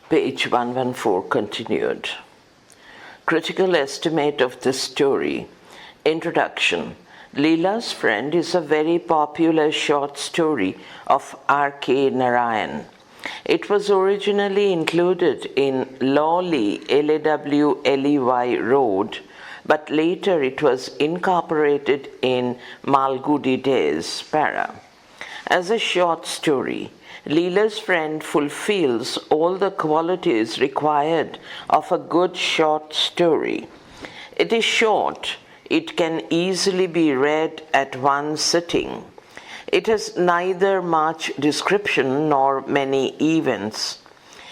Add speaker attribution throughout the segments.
Speaker 1: Page 114 continued. Critical estimate of this story. Introduction. Leela's Friend is a very popular short story of R.K. Narayan. It was originally included in Lawley, Lawley Road, but later it was incorporated in Malgudi Days, Para. As a short story, Leela's Friend fulfills all the qualities required of a good short story. It is short. It can easily be read at one sitting. It has neither much description nor many events.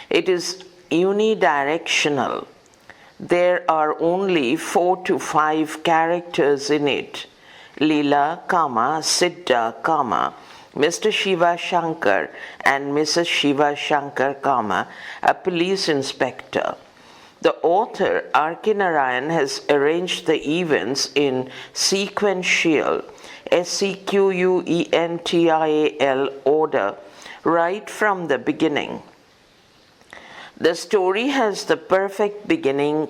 Speaker 1: It is unidirectional. There are only 4 to 5 characters in it. Leela, Siddha, Mr. Shiva Shankar and Mrs. Shiva Shankar, a police inspector. The author, R.K. Narayan, has arranged the events in sequential, sequential order right from the beginning. The story has the perfect beginning,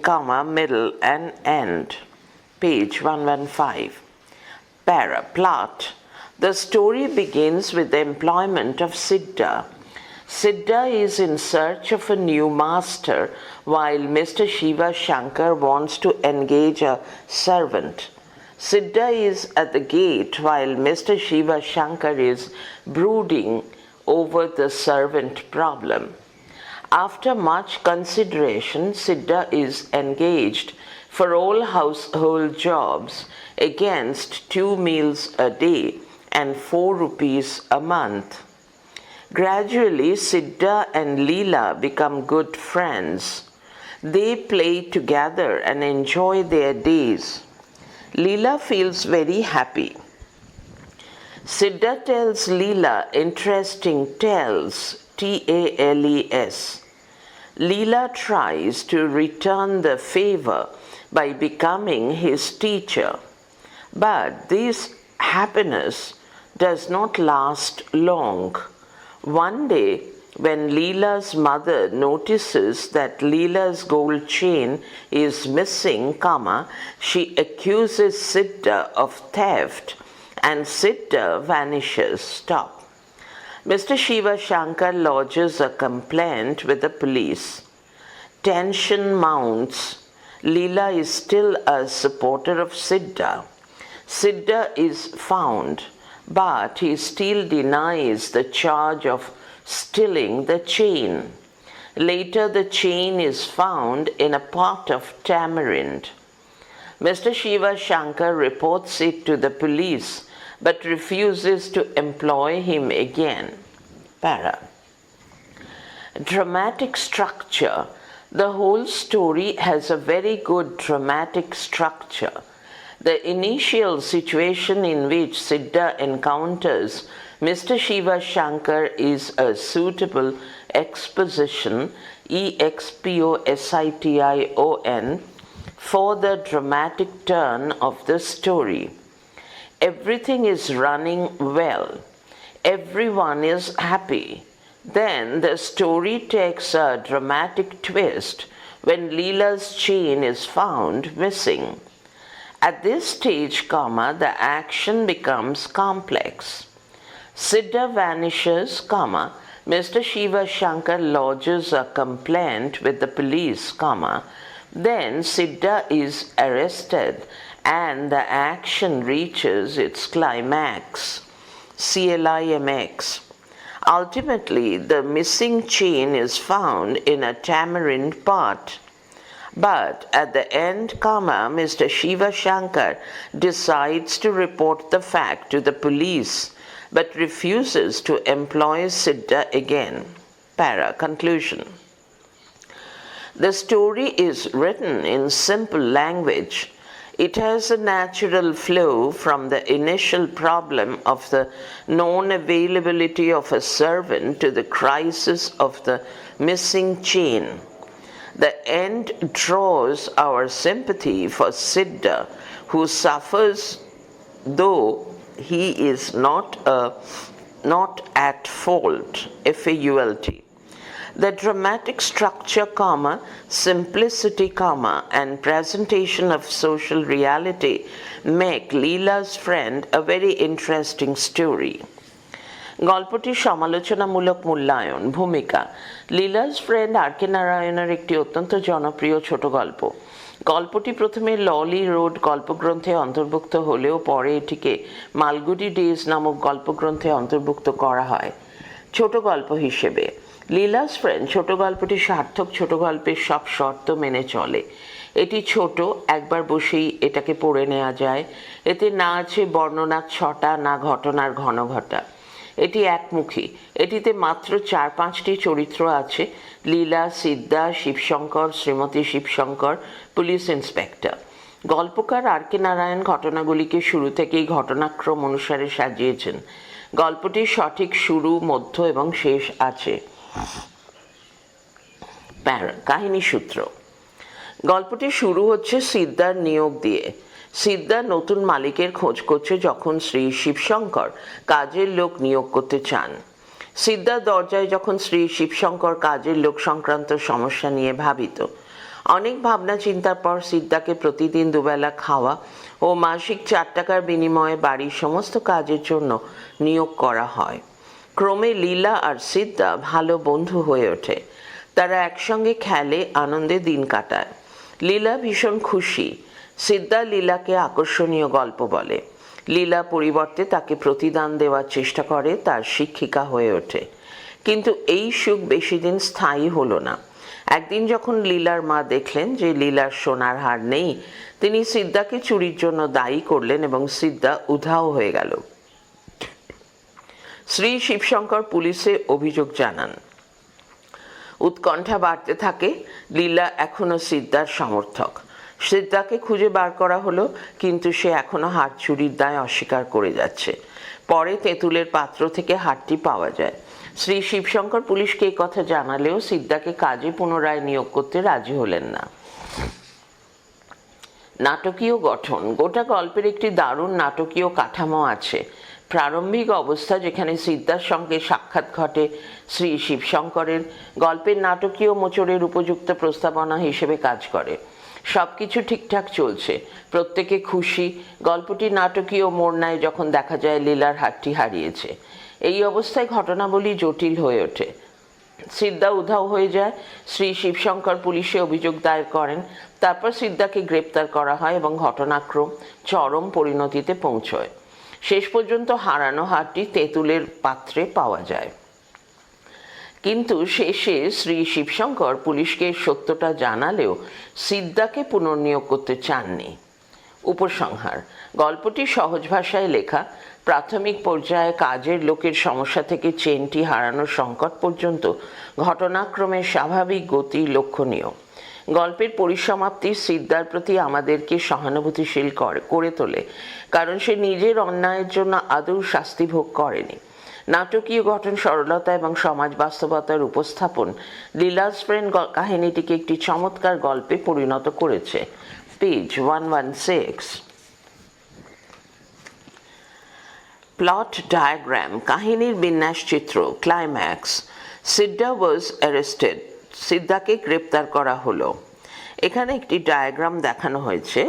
Speaker 1: middle and end. Page 115. Para. Plot. The story begins with the employment of Siddha. Siddha is in search of a new master while Mr. Shiva Shankar wants to engage a servant. Siddha is at the gate while Mr. Shiva Shankar is brooding over the servant problem. After much consideration, Siddha is engaged for all household jobs against 2 meals a day and 4 rupees a month. Gradually, Siddha and Leela become good friends. They play together and enjoy their days. Leela feels very happy. Siddha tells Leela interesting tales, Tales. Leela tries to return the favor by becoming his teacher. But this happiness does not last long. One day, when Leela's mother notices that Leela's gold chain is missing, she accuses Siddha of theft and Siddha vanishes. Stop. Mr. Shiva Shankar lodges a complaint with the police. Tension mounts. Leela is still a supporter of Siddha. Siddha is found, but he still denies the charge of stealing the chain. Later, the chain is found in a pot of tamarind. Mr. Shiva Shankar reports it to the police, but refuses to employ him again. Para. Dramatic structure. The whole story has a very good dramatic structure. The initial situation in which Siddha encounters Mr. Shiva Shankar is a suitable exposition, exposition, for the dramatic turn of the story. Everything is running well. Everyone is happy. Then the story takes a dramatic twist when Leela's chain is found missing. At this stage, the action becomes complex. Siddha vanishes, Mr. Shiva Shankar lodges a complaint with the police, then Siddha is arrested and the action reaches its climax, CLIMX. Ultimately, the missing chain is found in a tamarind pot. But at the end, Mr. Shiva Shankar decides to report the fact to the police, but refuses to employ Siddha again. Para. Conclusion. The story is written in simple language. It has a natural flow from the initial problem of the non-availability of a servant to the crisis of the missing chain. The end draws our sympathy for Siddha, who suffers though he is not at fault, FAULT. The dramatic structure, simplicity, and presentation of social reality make Leela's Friend a very interesting story. গল্পটির সমালোচনামূলক মূল্যায়ন ভূমিকা Leela's friend আর কে নারায়ণের একটি অত্যন্ত জনপ্রিয় ছোট গল্প। গল্পটি প্রথমে ললি রোড গল্পগ্রন্থে অন্তর্ভুক্ত হলেও পরে এটিকে মালগুডি ডেজ নামক গল্পগ্রন্থে অন্তর্ভুক্ত করা হয় ছোট গল্প হিসেবে। লীলাস ফ্রেন্ড ছোট গল্পটি সার্থক ছোট গল্পের সব শর্ত মেনে চলে। এটি ছোট, একবার বসেই এটাকে পড়ে নেওয়া যায়। এতে না আছে বর্ণনার ছটা, না ঘটনার ঘনঘটা। এটি একমুখী। এটিতে মাত্র 4-5টি চরিত্র আছে: লীলা, সিদ্ধা, শিবশঙ্কর, শ্রীমতী শিবশঙ্কর, পুলিশ ইন্সপেক্টর। গল্পকার আর কে নারায়ণ ঘটনাগুলিকে শুরু থেকেই ঘটনাক্রম অনুসারে সাজিয়েছেন। গল্পটির সঠিক শুরু, মধ্য এবং শেষ আছে। কাহিনী সূত্র। গল্পটি শুরু হচ্ছে সিদ্ধার নিয়োগ দিয়ে। সিদ্ধা নতুন মালিকের খোঁজ করছে যখন শ্রী শিবশঙ্কর কাজের লোক নিয়োগ করতে চান। সিদ্ধার দরজায় যখন শ্রী শিবশঙ্কর কাজের লোক সংক্রান্ত সমস্যা নিয়ে ভাবিত। অনেক ভাবনা চিন্তার পর সিদ্ধাকে প্রতিদিন দুবেলা খাওয়া ও মাসিক 4 টাকার বিনিময়ে বাড়ির সমস্ত কাজের জন্য নিয়োগ করা হয়। ক্রমে লীলা আর সিদ্ধা ভালো বন্ধু হয়ে ওঠে। তারা একসঙ্গে খেলে, আনন্দে দিন কাটায়। লীলা ভীষণ খুশি। সিদ্ধা লীলাকে আকর্ষণীয় গল্প বলে। লীলা পরিবর্তে তাকে প্রতিদান দেওয়ার চেষ্টা করে, তার শিক্ষিকা হয়ে ওঠে। কিন্তু এই সুখ বেশি দিন স্থায়ী হলো না। একদিন যখন লীলার মা দেখলেন যে লীলার সোনার হার নেই, তিনি সিদ্ধাকে চুরির জন্য দায়ী করলেন এবং সিদ্ধা উধাও হয়ে গেল। শ্রী শিবশঙ্কর পুলিশে অভিযোগ জানান। উৎকণ্ঠা বাড়তে থাকে। লীলা এখনো সিদ্ধার সমর্থক। সিদ্ধাকে খুঁজে বার করা হলো, কিন্তু সে এখনো হার চুরির দায় অস্বীকার করে যাচ্ছে। পরে তেঁতুলের পাত্র থেকে হারটি পাওয়া যায়। শ্রী শিবশঙ্কর পুলিশকে এই কথা জানালেও সিদ্ধাকে কাজে পুনরায় নিয়োগ করতে রাজি হলেন না। নাটকীয় গঠন। গোটা গল্পের একটি দারুণ নাটকীয় কাঠামো আছে। প্রারম্ভিক অবস্থা, যেখানে সিদ্ধার সঙ্গে সাক্ষাৎ ঘটে শ্রী শিবশঙ্করের, গল্পের নাটকীয় মোচড়ের উপযুক্ত প্রস্তাবনা হিসেবে কাজ করে। সবকিছু ঠিকঠাক চলছে, প্রত্যেকে খুশি। গল্পটি নাটকীয় মোড় নেয় যখন দেখা যায় লীলার হারটি হারিয়েছে। এই অবস্থায় ঘটনাবলী জটিল হয়ে ওঠে। সিদ্ধা উধাও হয়ে যায়। শ্রী শিবশঙ্কর পুলিশে অভিযোগ দায়ের করেন। তারপর সিদ্ধাকে গ্রেপ্তার করা হয় এবং ঘটনাক্রম চরম পরিণতিতে পৌঁছয়। শেষ পর্যন্ত হারানো হারটি তেঁতুলের পাত্রে পাওয়া যায়। কিন্তু শেষে শ্রী শিবশঙ্কর পুলিশকে সত্যটা জানালেও সিদ্ধাকে পুনর্নিয়োগ করতে চাননি। উপসংহার। গল্পটি সহজ ভাষায় লেখা। প্রাথমিক পর্যায়ে কাজের লোকের সমস্যা থেকে চেনটি হারানোর সংকট পর্যন্ত ঘটনাক্রমের স্বাভাবিক গতি লক্ষণীয়। গল্পের পরিসমাপ্তি সিদ্ধার প্রতি আমাদেরকে সহানুভূতিশীল করে তোলে, কারণ সে নিজের অন্যায়ের জন্য আদৌ শাস্তি ভোগ করেনি। নাটকীয় গঠন, সরলতা এবং সমাজ বাস্তবতার উপস্থাপন লীলাস ফ্রেন্ড কাহিনীটিকে একটি চমৎকার গল্পে পরিণত করেছে। পেজ 116। Plot diagram. কাহিনীর বিন্যাস চিত্র। ক্লাইম্যাক্স। Siddha was arrested. সিদ্ধাকে গ্রেপ্তার করা হলো। এখানে একটি ডায়াগ্রাম দেখানো হয়েছে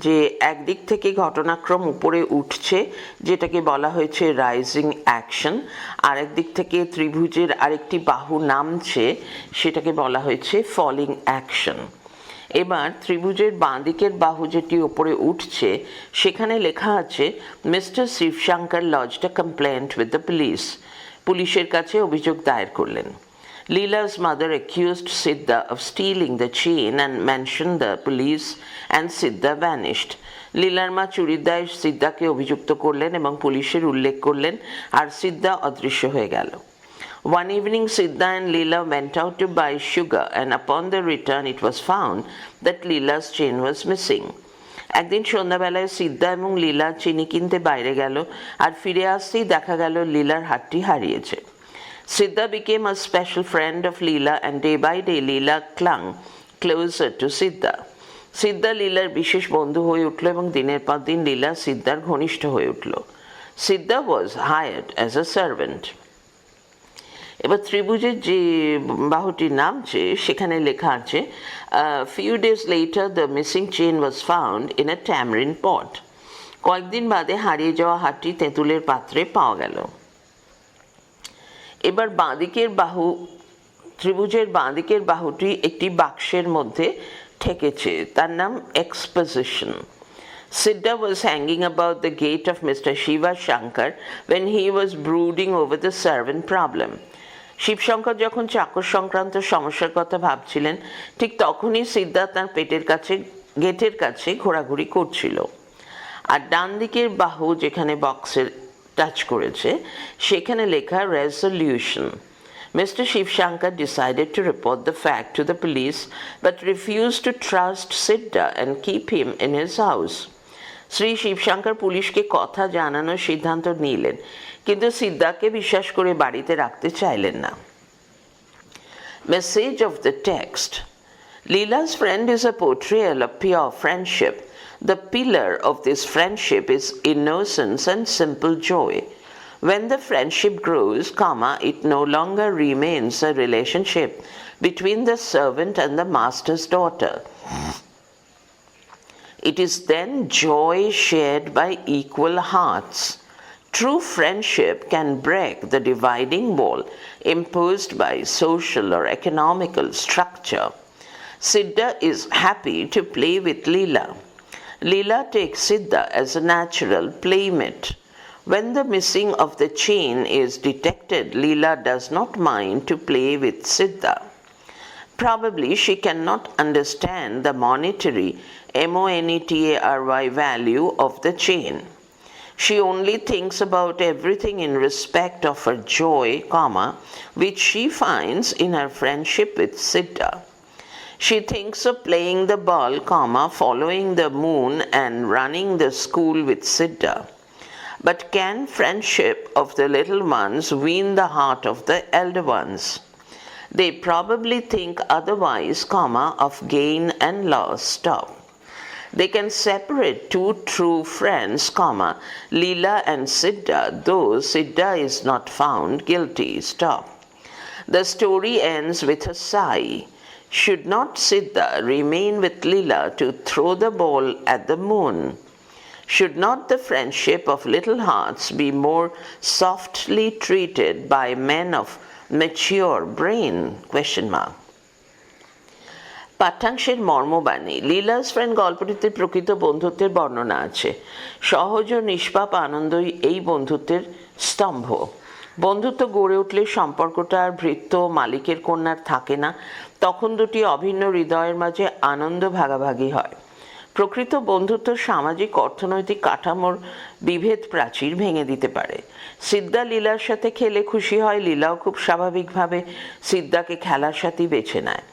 Speaker 1: যে একদিক থেকে ঘটনাক্রম উপরে উঠছে, যেটাকে বলা হয়েছে রাইজিং অ্যাকশন। আর একদিক থেকে ত্রিভুজের আরেকটি বাহু নামছে, সেটাকে বলা হয়েছে ফলিং অ্যাকশন। এবার ত্রিভুজের বাঁ দিকের বাহু যেটি উপরে উঠছে, সেখানে লেখা আছে mister Shivshankar lodged a complaint with the police. পুলিশের কাছে অভিযোগ দায়ের করলেন। Leela's mother accused Siddha of stealing the chain and mentioned the police, and Siddha vanished. লীলার মা চুরির দায়ে সিদ্ধাকে অভিযুক্ত করলেন এবং পুলিশের উল্লেখ করলেন, আর সিদ্ধা অদৃশ্য হয়ে গেল। One evening, Siddha and Leela went out to buy sugar, and upon their return it was found that Leela's chain was missing. একদিন সন্ধ্যাবেলায় সিদ্ধা এবং লীলা চিনি কিনতে বাইরে গেল, আর ফিরে আসতেই দেখা গেল লীলার হাতটি হারিয়েছে। Siddha became a special friend of Leela, and day by day Leela clung closer to Siddha. সিদ্ধা লীলার বিশেষ বন্ধু হয়ে উঠল এবং দিনের পর দিন লীলা সিদ্ধার ঘনিষ্ঠ হয়ে উঠল। সিদ্ধা was hired as a servant. এবার ত্রিভুজের যে বাহুটি নামছে সেখানে লেখা আছে few days later the missing chain was found in a tamarind pot. কয়েকদিন বাদে হারিয়ে যাওয়া হারটি তেঁতুলের পাত্রে পাওয়া গেল। এবার বাঁদিকের বাহু, ত্রিভুজের বাঁদিকের বাহুটি একটি বাক্সের মধ্যে ঠেকেছে, তার নাম exposition. Siddha was hanging about the gate of Mr. Shiva Shankar when he was brooding over the servant problem. Shibshankar যখন চাকর সংক্রান্ত সমস্যার কথা ভাবছিলেন, ঠিক তখনই সিদ্ধা তার পেটের কাছে, গেটের কাছে ঘোরাঘুরি করছিল। আর ডান দিকের বাহু যেখানে বক্সের টাচ করেছে সেখানে লেখা resolution. Mr. Shiv Shankar decided to report the fact to the police but refused to trust Siddha and keep him in his house. Shri Shivshankar পুলিশকে কথা জানানোর সিদ্ধান্ত নিলেন, কিন্তু সিদ্ধাকে বিশ্বাস করে বাড়িতে রাখতে চাইলেন না। Message of the text. Leela's friend is a portrayal of pure friendship. The pillar of this friendship is innocence and simple joy. When the friendship grows, it no longer remains a relationship between the servant and the master's daughter. It is then joy shared by equal hearts. True friendship can break the dividing wall imposed by social or economical structure. Siddha is happy to play with Leela. Leela takes Siddha as a natural playmate. When the missing of the chain is detected, Leela does not mind to play with Siddha. Probably she cannot understand the monetary monetary value of the chain. She only thinks about everything in respect of her joy, which she finds in her friendship with Siddha. She thinks of playing the ball, following the moon and running the school with Siddha. But can friendship of the little ones win the heart of the elder ones? They probably think otherwise, of gain and loss. Stop. They can separate two true friends, Leela and Siddha, though Siddha is not found guilty. Stop. The story ends with a sigh. Should not Siddha remain with Leela to throw the ball at the moon? Should not the friendship of little hearts be more softly treated by men of mature brain? পাঠ্যাংশের মর্মবাণী। Leela's friend গল্পটিতে প্রকৃত বন্ধুত্বের বর্ণনা আছে। সহজ ও নিষ্পাপ আনন্দই এই বন্ধুত্বের স্তম্ভ। বন্ধুত্ব গড়ে উঠলে সম্পর্কটা আর ভৃত্য মালিকের কন্যার থাকে না, তখন দুটি অভিন্ন হৃদয়ের মাঝে আনন্দ ভাগাভাগি হয়। প্রকৃত বন্ধুত্ব সামাজিক অর্থনৈতিক কাঠামোর বিভেদ প্রাচীর ভেঙে দিতে পারে। সিদ্ধা লীলার সাথে খেলে খুশি হয়, লীলাও খুব স্বাভাবিকভাবে সিদ্ধাকে খেলার সাথেই বেছে নেয়।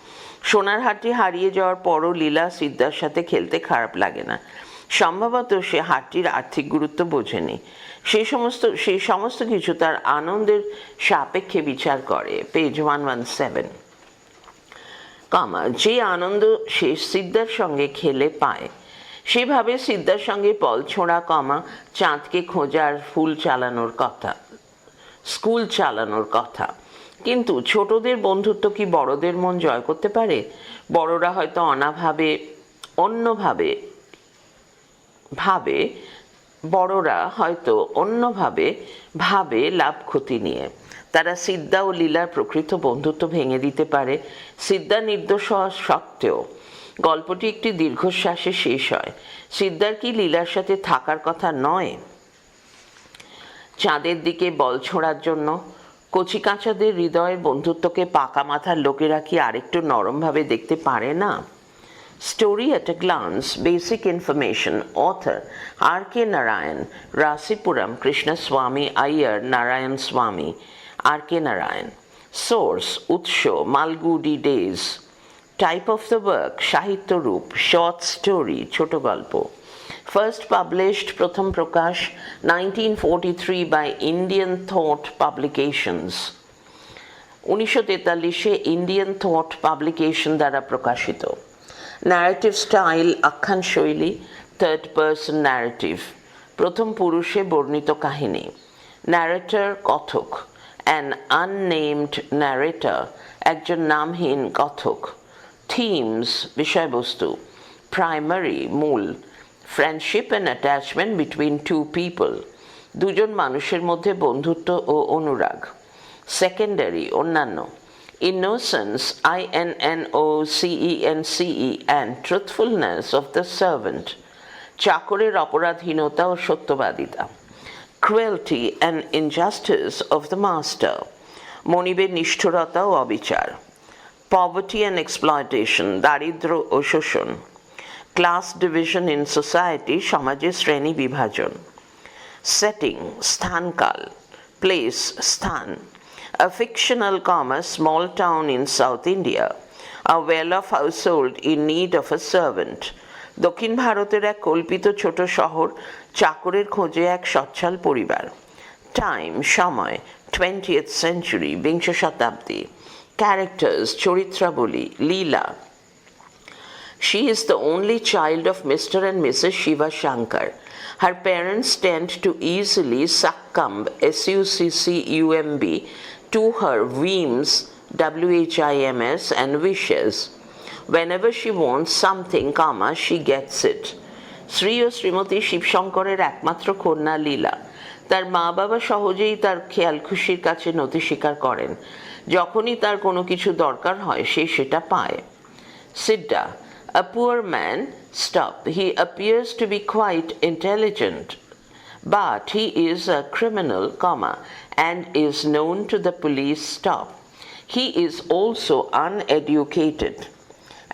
Speaker 1: সোনার হারটি হারিয়ে যাওয়ার পরও লীলা সিদ্ধার সাথে খেলতে খারাপ লাগে না। সম্ভবত সে হারটির আর্থিক গুরুত্ব বোঝেনি। সেই সমস্ত কিছু তার আনন্দের সাপেক্ষে বিচার করে। পেজ 117। যে আনন্দ সে সিদ্ধার সঙ্গে খেলে পায়, সেভাবে সিদ্ধার সঙ্গে বল ছোঁড়া, চাঁদকে খোঁজার স্কুল চালানোর কথা। কিন্তু ছোটদের বন্ধুত্ব কি বড়দের মন জয় করতে পারে? বড়রা হয়তো অন্যভাবে ভাবে লাভ ক্ষতি নিয়ে। তারা সিদ্ধা ও লীলার প্রকৃত বন্ধুত্ব ভেঙে দিতে পারে। সিদ্ধা নির্দোষ হওয়া সত্ত্বেও গল্পটি একটি দীর্ঘশ্বাসে শেষ হয়। সিদ্ধার কি লীলার সাথে থাকার কথা নয়? চাঁদের দিকে বল ছোঁড়ার জন্য কচিকাঁচাদের হৃদয়ের বন্ধুত্বকে পাকা মাথার লোকেরা কি আরেকটু নরমভাবে দেখতে পারে না? Story at a glance, basic information. Author R.K. Narayan, Rasipuram, Krishnaswamy Iyer, Narayan Swamy, R.K. Narayan. Source, Utsho, Malgudi Days. Type of the work, Sahitya Roop, short story, ছোট গল্প. First published, Pratham Prakash, 1943 by Indian Thought Publications. 1943 Indian Thought Publication দ্বারা প্রকাশিত। Narrative style, আখ্যান শৈলী, third person narrative, প্রথম পুরুষে বর্ণিত কাহিনী। Narrator, Kathak. an unnamed narrator, একজন নামহীন কথক. Themes, বিষয়বস্তু. Primary, মূল. Friendship and attachment between two people, দুজন মানুষের মধ্যে বন্ধুত্ব ও অনুরাগ. Secondary, অন্যান্য. Innocence, innocence, and truthfulness of the servant, চাকরের অপরাধহীনতা ও সত্যবাদিতা. Cruelty and injustice of the master, মনিবের নিষ্ঠুরতা ও অবিচার. Poverty and exploitation, দারিদ্র্য ও শোষণ. Class division in society, সমাজে শ্রেণী বিভাজন. Setting, স্থানকাল. Place, স্থান. A fictional, small town in South India, a well-off household in need of a servant. দক্ষিণ ভারতের এক কল্পিত ছোট শহর, চাকরের খোঁজে এক সচ্ছল পরিবার. Time, সময়. 20th century, বিংশ শতাব্দী. Characters, চরিত্রাবলী. Leela. She is the only child of Mr. and Mrs. Shiva Shankar. Her parents tend to easily succumb, succumb, to her whims, whims, and wishes. Whenever she wants something, she gets it. Shri ও শ্রীমতী শিবশঙ্করের একমাত্র কন্যা লীলা. তার মা বাবা সহজেই তার খেয়াল খুশির কাছে নতি স্বীকার করেন. যখনই তার কোনো কিছু দরকার হয় সে সেটা পায়. সিড্ডা. A poor man, stop. He appears to be quite intelligent, but he is a criminal, and is known to the police, stop. He is also uneducated.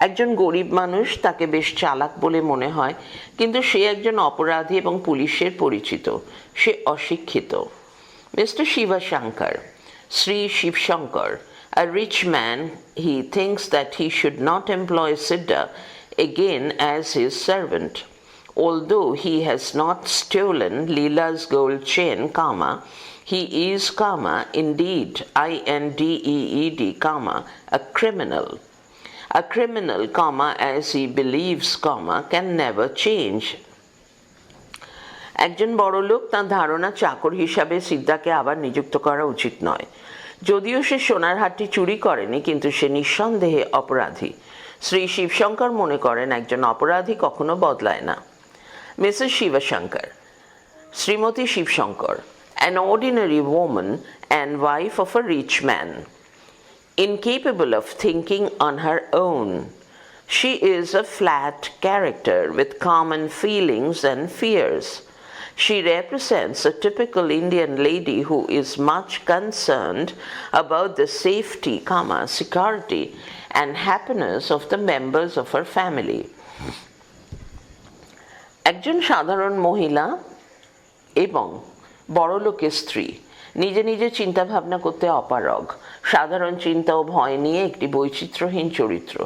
Speaker 1: একজন গরিব মানুষ, তাকে বেশ চালাক বলে মনে হয়, কিন্তু সে একজন অপরাধী এবং পুলিশের পরিচিত. সে অশিক্ষিত. Mr. Shiva Shankar, Sri Shiv Shankar, a rich man, he thinks that he should not employ Siddha again as his servant. Although he has not stolen Leela's gold chain, he is, indeed, indeed, a criminal. A criminal, as he believes, can never change. একজন বড়লোক, তার ধারণা চাকর হিসাবে সিদ্ধাকে আবার নিযুক্ত করা উচিত নয়. যদিও সে সোনার হারটি চুরি করেনি, কিন্তু সে নিঃসন্দেহে অপরাধী. শ্রী শিবশঙ্কর মনে করেন একজন অপরাধী কখনো বদলায় না. Mrs Shivshankar, Shrimati Shivshankar, an ordinary woman and wife of a rich man, incapable of thinking on her own. She is a flat character with common feelings and fears. She represents a typical Indian lady who is much concerned about the safety, security, and happiness of the members of her family. একজন সাধারণ মহিলা এবং বড়লোকের স্ত্রী, নিজে নিজে চিন্তা ভাবনা করতে অপারগ, সাধারণ চিন্তা ও ভয় নিয়ে একটি বৈচিত্র্যহীন চরিত্র.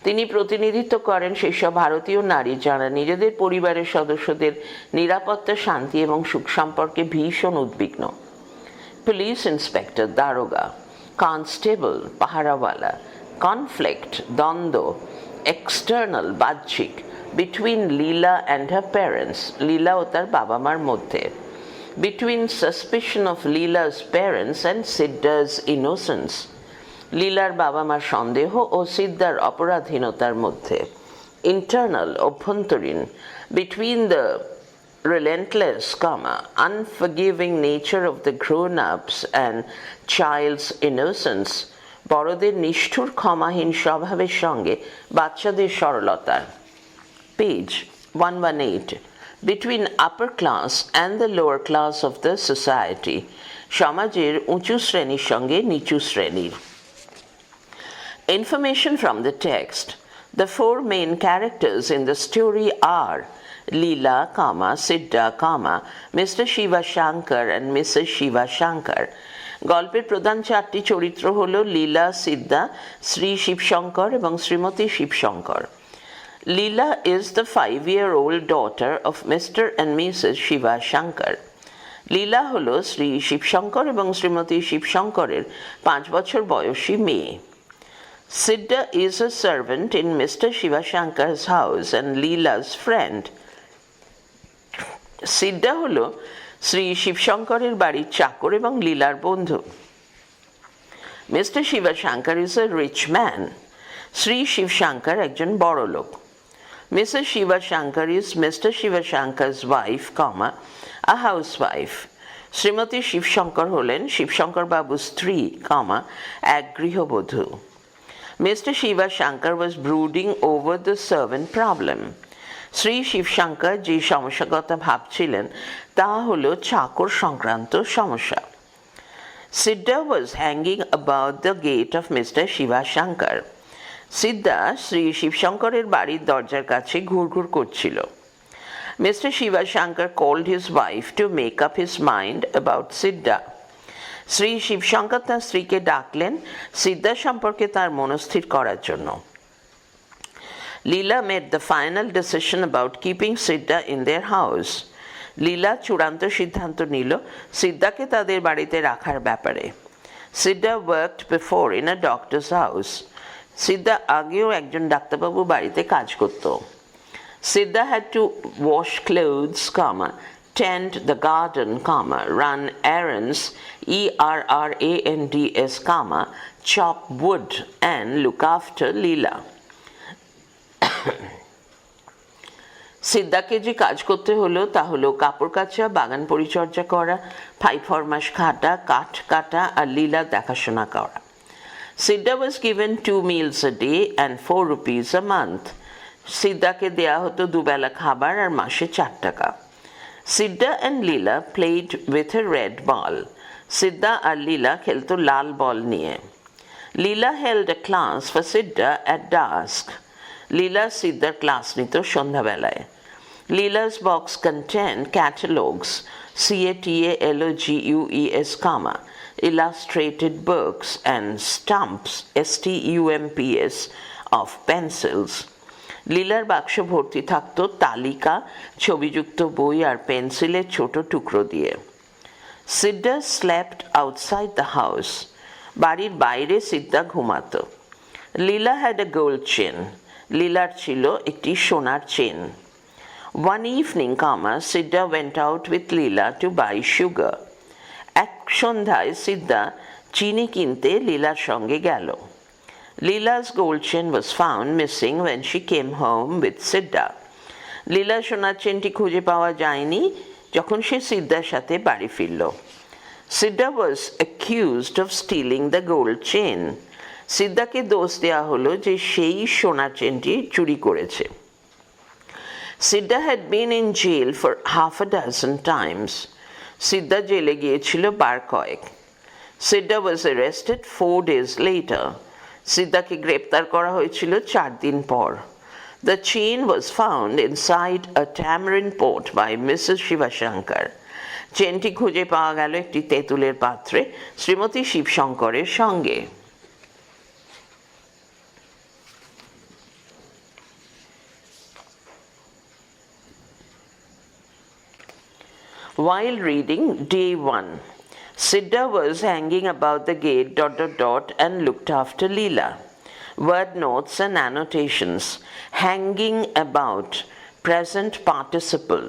Speaker 1: তিনি প্রতিনিধিত্ব করেন সেই সব ভারতীয় নারী যারা নিজেদের পরিবারের সদস্যদের নিরাপত্তা, শান্তি এবং সুখ সম্পর্কে ভীষণ উদ্বিগ্ন. পুলিশ ইন্সপেক্টর, দারোগা. কনস্টেবল, পাহারাওয়ালা. কনফ্লিক্ট, দ্বন্দ্ব. এক্সটার্নাল, বাহ্যিক, between Leela and her parents, Leela ও তার বাবা মার মধ্যে. Between suspicion of Leela's parents and Siddha's innocence, লীলার বাবা মার সন্দেহ ও সিদ্ধার অপরাধহীনতার মধ্যে. Internal, অভ্যন্তরীণ, between the relentless, unforgiving nature of the grown-ups and child's innocence, বড়দের নিষ্ঠুর ক্ষমাহীন স্বভাবের সঙ্গে বাচ্চাদের সরলতা. Page 118. Between upper class and the lower class of the society, সমাজের উঁচু শ্রেণীর সঙ্গে নিচু শ্রেণীর. Information from the text. The four main characters in the story are Leela, Siddha, Mr. Shiva Shankar and Mrs. Shiva Shankar. গল্পের প্রধান চারটি চরিত্র হল লীলা, সিদ্ধা, শ্রী শিবশঙ্কর এবং Shrimati Shibshankar. Leela is the 5-year-old daughter of Mr. and Mrs. Shiva Shankar. লীলা হল শ্রী শিবশঙ্কর এবং শ্রীমতী শিবশঙ্করের 5 বছর বয়সী মেয়ে. Siddha is a servant in Mr. Shiva Shankar's house and Leela's friend. সিদ্ধা হল শ্রী শিবশঙ্করের বাড়ির চাকর এবং লীলার বন্ধু. Mr. Shiva Shankar is a rich man. Sri Shiv Shankar একজন বড় লোক. Mrs. Shiva Shankar is Mr. Shiva Shankar's wife, a housewife. Shrimati Shibshankar হলেন শিবশঙ্কর বাবুর স্ত্রী, এক গৃহবধূ. Mr. Shiva Shankar was brooding over the servant problem. Shri Shibshankar যে সমস্যার কথা ভাবছিলেন তা হল চাকর সংক্রান্ত সমস্যা. Siddha was hanging about the gate of Mr. Shiva Shankar. সিদ্ধা শ্রী শিবশঙ্করের বাড়ির দরজার কাছে ঘুরঘুর করছিল. Mr. Shiva Shankar called his wife to make up his mind about Siddha. Shri Shibshankar তার স্ত্রীকে ডাকলেন সিদ্ধা সম্পর্কে তার মনস্থির করার জন্য. Leela made the final decision about keeping Siddha in their house. লীলা চূড়ান্ত সিদ্ধান্ত নিল সিদ্ধাকে তাদের বাড়িতে রাখার ব্যাপারে. Siddha worked before in a doctor's house. সিদ্ধা আগেও একজন ডাক্তারবাবু বাড়িতে কাজ করত. Siddha had to wash clothes, tend the garden, run errands, ERRANDS, chop wood, and look after Leela. সিদ্ধাকে যে কাজ করতে হলো তা হলো কাপড় কাচা, বাগান পরিচর্যা করা, ফাই ফরমাস খাটা, কাঠ কাটা আর লীলা দেখাশোনা করা. Siddha was given 2 meals a day and 4 rupees a month. সিদ্ধাকে দেয়া হতো দুবেলা খাবার আর মাসে 4 টাকা. Siddha and Leela played with a red ball. সিদ্ধা আর লীলা খেলতো লাল বল নিয়ে. Leela held a class for Siddha at dusk. Leela সিদ্ধার ক্লাস নিত সন্ধ্যাবেলায়. Leela's box contained catalogs, CATALOGUES, illustrated books and stumps, STUMPS, of pencils. লীলার বাক্স ভর্তি থাকতো তালিকা, ছবিযুক্ত বই আর পেন্সিলের ছোট টুকরো দিয়ে. Siddha slept outside the house. বাড়ির বাইরে সিদ্ধা ঘুমাতো. Leela had a gold chain. লীলার ছিল একটি সোনার chain. One evening, Siddha went out with Leela to buy sugar. এক সন্ধ্যায় সিদ্ধা চিনি কিনতে লীলার সঙ্গে গেল. Leela's gold chain was found missing when she came home with Siddha. লীলার সোনার চেনটি খুঁজে পাওয়া যায়নি যখন সে সিদ্ধার সাথে বাড়ি ফিরল. Siddha was accused of stealing the gold chain. সিদ্ধাকে দোষ দেওয়া হলো যে সেই সোনার চেনটি চুরি করেছে. Siddha had been in jail for half a dozen times. সিদ্ধা জেলে গিয়েছিল বার কয়েক. Siddha was arrested 4 days later. সিদ্ধাকে গ্রেপ্তার করা হয়েছিল 4 দিন পর. The chain was found inside a tamarind pot by Mrs. Shiva Shankar. চেনটি খুঁজে পাওয়া গেল একটি তেঁতুলের পাত্রে শ্রীমতী শিবশঙ্করের সঙ্গে. While reading day 1, Siddha was hanging about the gate ... and looked after Leela. Word notes and annotations. Hanging about, present participle.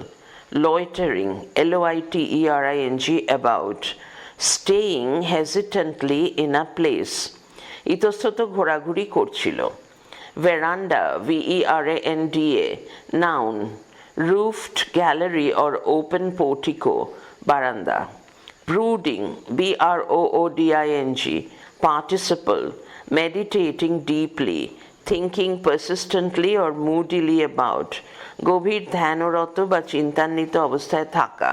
Speaker 1: Loitering, LOITERING, about. Staying hesitantly in a place. ইতস্তত ঘোরাঘুরি করছিল. Veranda, VERANDA, noun. Roofed gallery or open portico, baranda. Brooding, BROODING, participle, meditating deeply, thinking persistently or moodily about, গভীর ধ্যানরত বা চিন্তান্বিত অবস্থায় থাকা.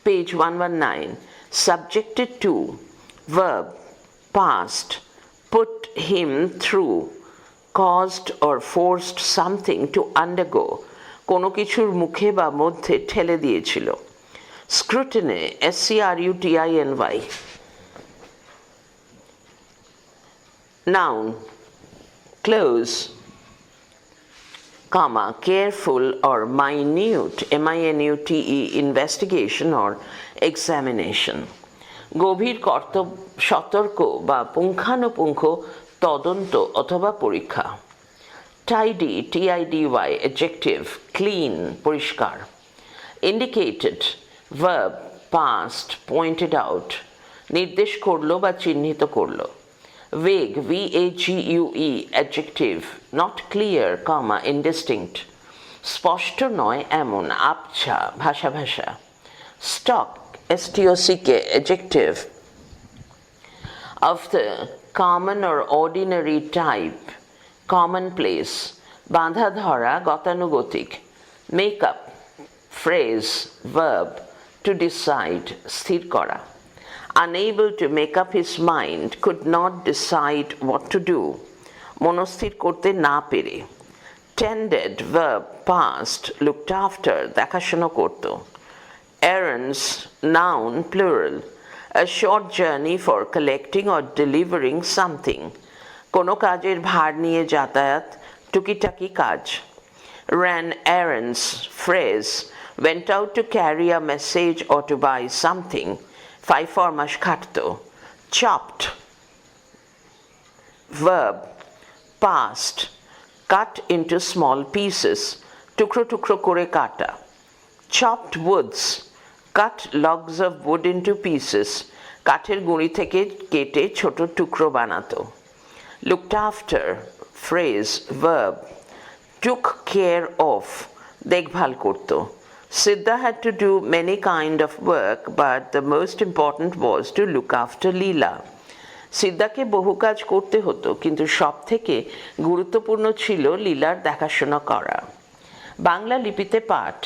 Speaker 1: Page 119. Subjected to, verb, past, put him through, caused or forced something to undergo, কোনো কিছুর মুখে বা মধ্যে ঠেলে দিয়েছিল. Scrutiny, SCRUTINY. Noun, close, careful or minute, MINUTE, investigation or examination. গভীর সতর্ক বা পুঙ্খানুপুঙ্খ তদন্ত অথবা পরীক্ষা. Tidy, TIDY, adjective, clean, পরিষ্কার. Indicated, verb, past, pointed out. নির্দেশ করলো বা চিহ্নিত করলো। Vague, vague, adjective, not clear, comma, indistinct. স্পষ্ট নয় এমন, আবছা, ভাষা ভাষা। Stock, stock, adjective, of the common or ordinary type, commonplace, বাঁধা ধরা, গতানুগতিক। Make up, phrase, verb, to decide, স্থির করা। Unable to make up his mind, could not decide what to do, মনস্থির করতে না পেরে। Tended, verb, past, looked after, দেখাশোনা করত। Errands, noun, plural, a short journey for collecting or delivering something, কোনো কাজের ভার নিয়ে যাতায়াত, টুকিটাকি কাজ। Ran errands, phrase, went out to carry a message or to buy something, 5 mass খাটতো। Chopped, verb, past, cut into small pieces, টুকরো টুকরো করে কাটা। Chopped woods, cut logs of wood into pieces, কাঠের গুঁড়ি থেকে কেটে ছোট টুকরো বানাতো। Looked after, phrase, verb, took care of, দেখভাল করতো। Siddha had to do many kind of work, but the most important was to look after Leela. সিদ্ধাকে বহু কাজ করতে হতো, কিন্তু সব থেকে গুরুত্বপূর্ণ ছিল লীলার দেখাশোনা করা। বাংলা লিপিতে পাঠ।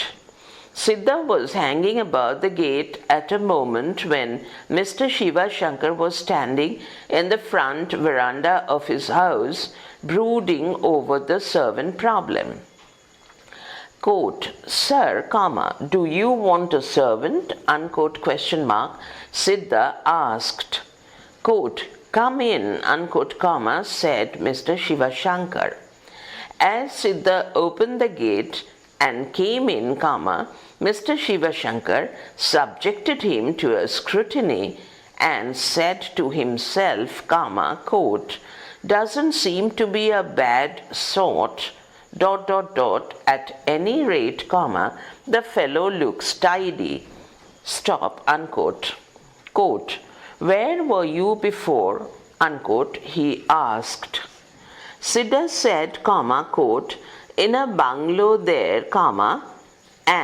Speaker 1: Siddha was hanging about the gate at a moment when Mr. Shiva Shankar was standing in the front veranda of his house, brooding over the servant problem. Quote, Sir, comma, do you want a servant? Unquote, question mark, Siddha asked. Quote, come in, unquote, comma, said Mr. Shiva Shankar. As Siddha opened the gate and came in, comma, Mr. Shiva Shankar subjected him to a scrutiny and said to himself, comma, quote, doesn't seem to be a bad sort, ... at any rate, comma, the fellow looks tidy, stop, unquote. Quote, where were you before, unquote, he asked. Siddha said, comma, quote, in a bungalow there, comma,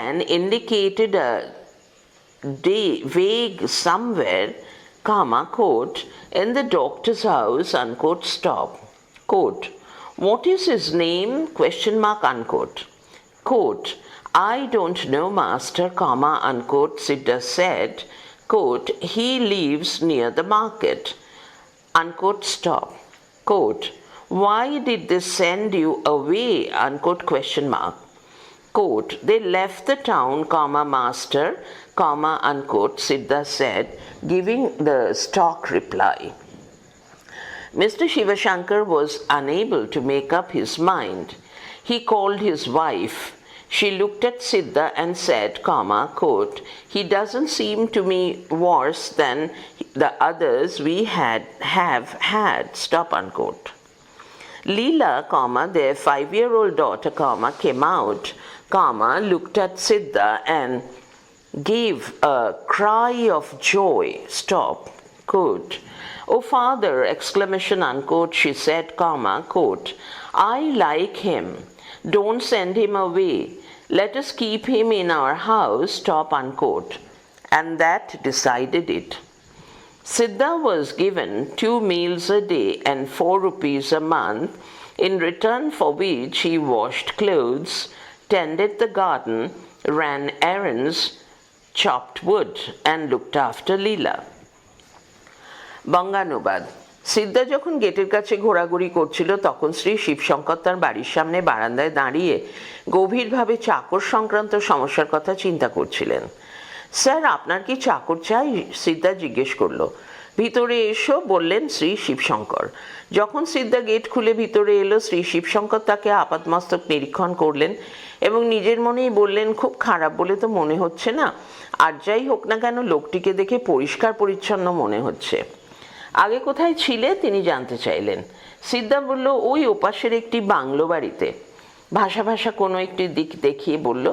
Speaker 1: and indicated a vague somewhere, comma, quote, in the doctor's house, unquote, stop. Quote, what is his name, question mark, unquote. Quote, I don't know, master, comma, unquote, Siddha said. Quote, he lives near the market, unquote, stop. Quote, why did they send you away, unquote, question mark. Quote, they left the town, comma, master, comma, unquote, Siddha said, giving the stock reply. Mr. Shiva Shankar was unable to make up his mind. He called his wife. She looked at Siddha and said, comma, quote, he doesn't seem to me worse than the others we have had, stop, unquote. Leela, comma, their 5-year-old daughter, comma, came out, comma, looked at Siddha and gave a cry of joy, stop, quote. Oh, father, exclamation, unquote, she said, comma, quote, I like him. Don't send him away. Let us keep him in our house, stop, unquote. And that decided it. Siddha was given 2 meals a day and 4 rupees a month, in return for which he washed clothes, tended the garden, ran errands, chopped wood, and looked after Leela. বঙ্গানুবাদ। সিদ্ধা যখন গেটের কাছে ঘোরাঘুরি করছিল তখন শ্রী শিবশঙ্কর তার বাড়ির সামনে বারান্দায় দাঁড়িয়ে গভীরভাবে চাকর সংক্রান্ত সমস্যার কথা চিন্তা করছিলেন। স্যার, আপনার কি চাকর চাই? সিদ্ধা জিজ্ঞেস করল। ভিতরে এসো, বললেন শ্রী শিবশঙ্কর। যখন সিদ্ধা গেট খুলে ভিতরে এলো, শ্রী শিবশঙ্কর তাকে আপাতমস্তক নিরীক্ষণ করলেন এবং নিজের মনেই বললেন, খুব খারাপ বলে তো মনে হচ্ছে না, আর যাই হোক না কেন লোকটিকে দেখে পরিষ্কার পরিচ্ছন্ন মনে হচ্ছে। আগে কোথায় ছিলে তিনি জানতে চাইলেন। সিদ্ধা বলল, ওই ওপাশের একটি বাংলো বাড়িতে। ভাষা ভাষা কোনো একটি দিক দেখিয়ে বলল,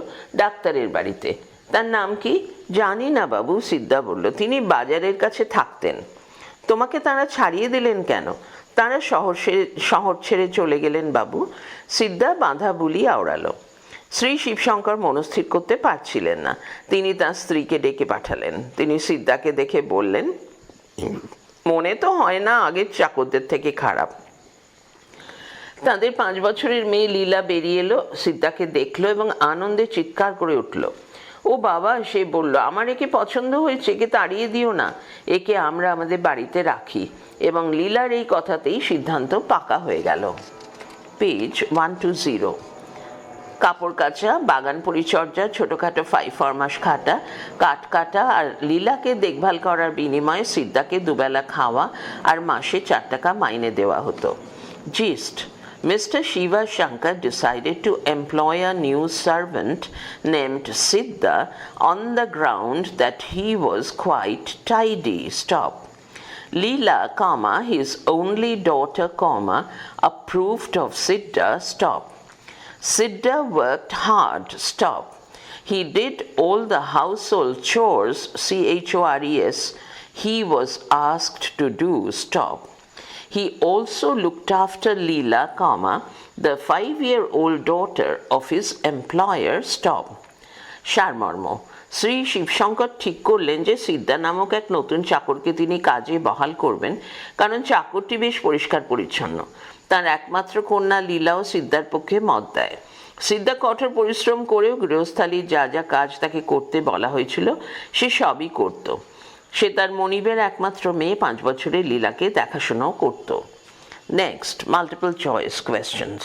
Speaker 1: ডাক্তারের বাড়িতে। তার নাম কি? জানি না বাবু, সিদ্ধা বলল। তিনি বাজারের কাছে থাকতেন। তোমাকে তারা ছাড়িয়ে দিলেন কেন? তারা শহর ছেড়ে চলে গেলেন বাবু, সিদ্ধা বাঁধা বুলি আওড়ালো। শ্রী শিবশঙ্কর মনস্থির করতে পারছিলেন না। তিনি তার স্ত্রীকে ডেকে পাঠালেন। তিনি সিদ্ধাকে দেখে বললেন, মনে তো হয় না আগের চাকরদের থেকে খারাপ। তাদের 5 বছরের মেয়ে লীলা বেরিয়ে এলো, সিদ্ধাকে দেখলো এবং আনন্দে চিৎকার করে উঠল। ও বাবা, সে বলল, আমার একে পছন্দ হয়েছে, একে তাড়িয়ে দিও না, একে আমরা আমাদের বাড়িতে রাখি। এবং লীলার এই কথাতেই সিদ্ধান্ত পাকা হয়ে গেল। পেজ 120। কাপড় কাচা, বাগান পরিচর্যা, ছোটোখাটো ফরমাস খাটা, কাঠ কাটা আর লীলাকে দেখভাল করার বিনিময়ে সিদ্ধাকে দুবেলা খাওয়া আর মাসে 4 টাকা মাইনে দেওয়া হতো। Gist: Mr. Shiva Shankar decided to employ a new servant named Siddha on the ground that he was quite tidy. Stop. Leela, his only daughter, approved of Siddha. Stop. Siddha worked hard. Stop. He did all the household chores, chores, he was asked to do. Stop. He also looked after Leela, the 5-year-old daughter of his employer. Stop. সারমর্ম: শ্রী শিবশঙ্কর ঠিক করলেন যে সিদ্ধা নামক এক নতুন চাকরকে তিনি কাজে বহাল করবেন, কারণ চাকরটি বেশ পরিষ্কার পরিচ্ছন্ন। তার একমাত্র কন্যা লীলাও সিদ্ধার পক্ষে মত দেয়। সিদ্ধা কঠোর পরিশ্রম করেও গৃহস্থালির যা যা কাজ তাকে করতে বলা হয়েছিল সে সবই করত। সে তার মনিবের একমাত্র মেয়ে, 5 বছরের লীলাকে দেখাশোনাও করত। Next, multiple choice questions.